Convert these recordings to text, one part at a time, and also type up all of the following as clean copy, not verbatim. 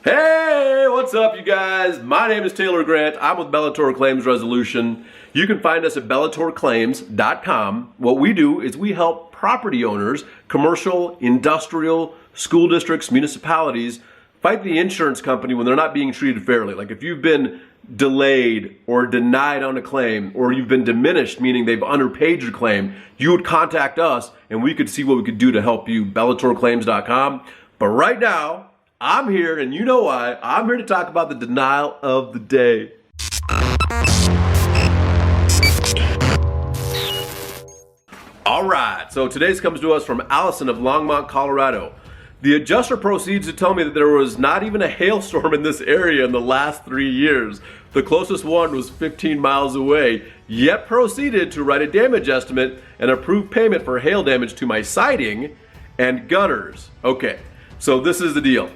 Hey, what's up you guys? My name is Taylor Grant. I'm with Bellator Claims Resolution. You can find us at bellatorclaims.com. What we do is we help property owners, commercial, industrial, school districts, municipalities, fight the insurance company when they're not being treated fairly. Like if you've been delayed or denied on a claim, or you've been diminished, meaning they've underpaid your claim, you would contact us and we could see what we could do to help you, bellatorclaims.com. But right now, I'm here, and you know why. I'm here to talk about the denial of the day. All right, so today's comes to us from Allison of Longmont, Colorado. The adjuster proceeds to tell me that there was not even a hailstorm in this area in the last 3 years. The closest one was 15 miles away, yet proceeded to write a damage estimate and approve payment for hail damage to my siding and gutters. Okay, so this is the deal.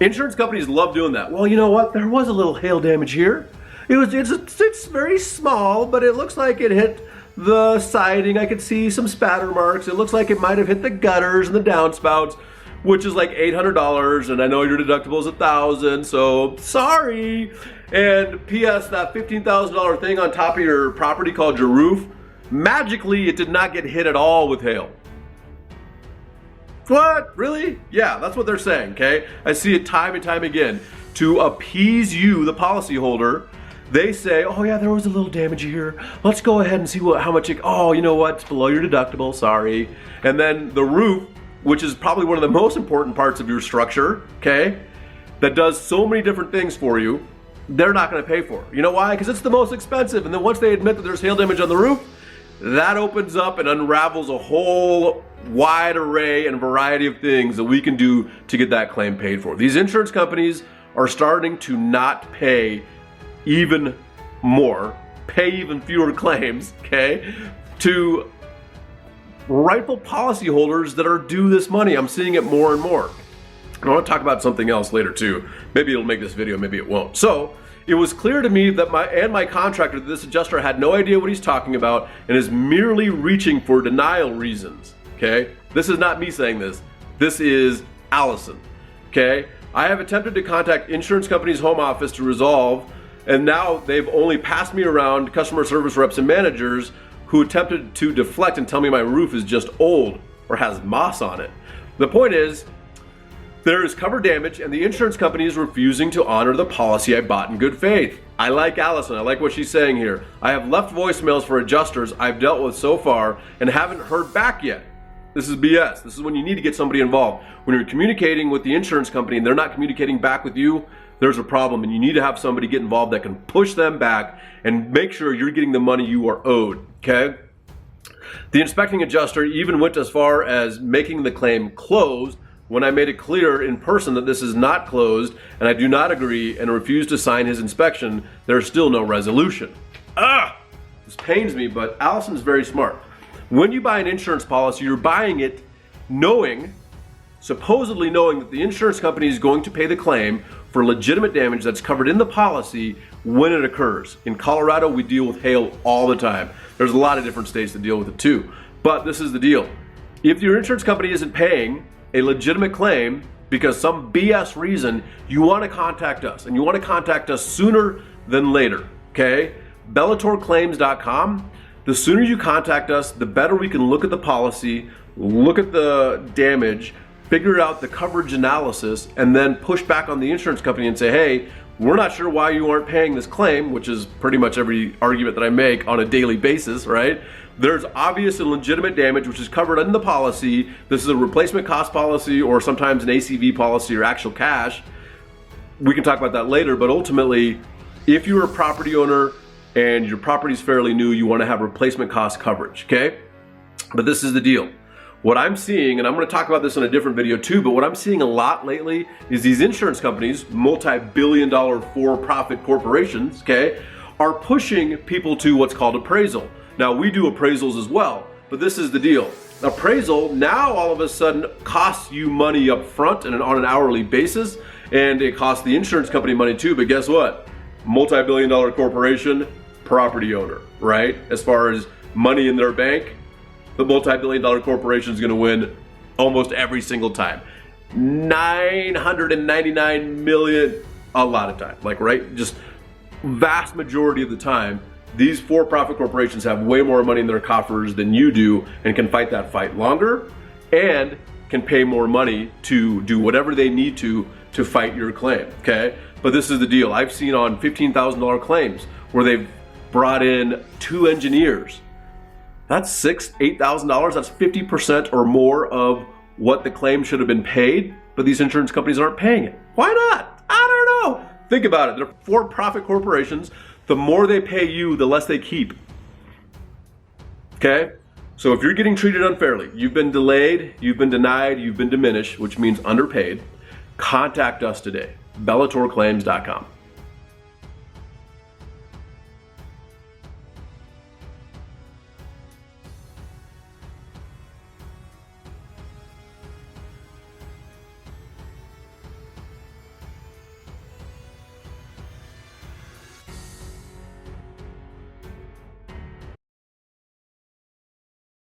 Insurance companies love doing that. Well, you know what? There was a little hail damage here. It's very small, but it looks like it hit the siding. I could see some spatter marks. It looks like it might have hit the gutters and the downspouts, which is like $800, and I know your deductible is $1,000, so sorry. And P.S., that $15,000 thing on top of your property called your roof, magically it did not get hit at all with hail. What? Really? Yeah, that's what they're saying, okay? I see it time and time again. To appease you, the policyholder, they say, oh yeah, there was a little damage here. Let's go ahead and see how much oh, you know what? It's below your deductible, sorry. And then the roof, which is probably one of the most important parts of your structure, okay? That does so many different things for you, they're not gonna pay for it. You know why? Because it's the most expensive. And then once they admit that there's hail damage on the roof, that opens up and unravels a whole wide array and variety of things that we can do to get that claim paid for. These insurance companies are starting to not pay even more, pay even fewer claims, okay, to rightful policyholders that are due this money. I'm seeing it more and more. I want to talk about something else later too. Maybe it'll make this video, maybe it won't. So it was clear to me that my contractor, this adjuster, had no idea what he's talking about and is merely reaching for denial reasons. Okay, this is not me saying this. This is Allison. Okay, I have attempted to contact insurance company's home office to resolve, and now they've only passed me around customer service reps and managers who attempted to deflect and tell me my roof is just old or has moss on it. The point is, there is covered damage and the insurance company is refusing to honor the policy I bought in good faith. I like Allison, I like what she's saying here. I have left voicemails for adjusters I've dealt with so far and haven't heard back yet. This is BS. This is when you need to get somebody involved. When you're communicating with the insurance company and they're not communicating back with you, there's a problem, and you need to have somebody get involved that can push them back and make sure you're getting the money you are owed, okay? The inspecting adjuster even went as far as making the claim closed when I made it clear in person that this is not closed and I do not agree and refuse to sign his inspection. There's still no resolution. This pains me, but Allison's very smart. When you buy an insurance policy, you're buying it supposedly knowing that the insurance company is going to pay the claim for legitimate damage that's covered in the policy when it occurs. In Colorado, we deal with hail all the time. There's a lot of different states that deal with it too. But this is the deal. If your insurance company isn't paying a legitimate claim because some BS reason, you want to contact us, and you want to contact us sooner than later, okay? Bellatorclaims.com. The sooner you contact us, the better we can look at the policy, look at the damage, figure out the coverage analysis, and then push back on the insurance company and say, hey, we're not sure why you aren't paying this claim, which is pretty much every argument that I make on a daily basis, right? There's obvious and legitimate damage which is covered in the policy. This is a replacement cost policy or sometimes an ACV policy or actual cash. We can talk about that later, but ultimately, if you're a property owner and your property's fairly new, you want to have replacement cost coverage, okay? But this is the deal. What I'm seeing, and I'm going to talk about this in a different video too, but what I'm seeing a lot lately is these insurance companies, multi-billion-dollar for-profit corporations, okay, are pushing people to what's called appraisal. Now, we do appraisals as well, but this is the deal. Appraisal now all of a sudden costs you money up front and on an hourly basis, and it costs the insurance company money too, but guess what? Multi-billion-dollar corporation, property owner, right? As far as money in their bank, the multi-billion-dollar corporation is going to win almost every single time. 999 million a lot of time, like, right? Just vast majority of the time, these for-profit corporations have way more money in their coffers than you do and can fight that fight longer and can pay more money to do whatever they need to fight your claim, okay? But this is the deal. I've seen on $15,000 claims where they've brought in 2 engineers. That's $6,000, $8,000. That's 50% or more of what the claim should have been paid, but these insurance companies aren't paying it. Why not? I don't know. Think about it. They're for-profit corporations. The more they pay you, the less they keep. Okay? So if you're getting treated unfairly, you've been delayed, you've been denied, you've been diminished, which means underpaid, contact us today. BellatorClaims.com.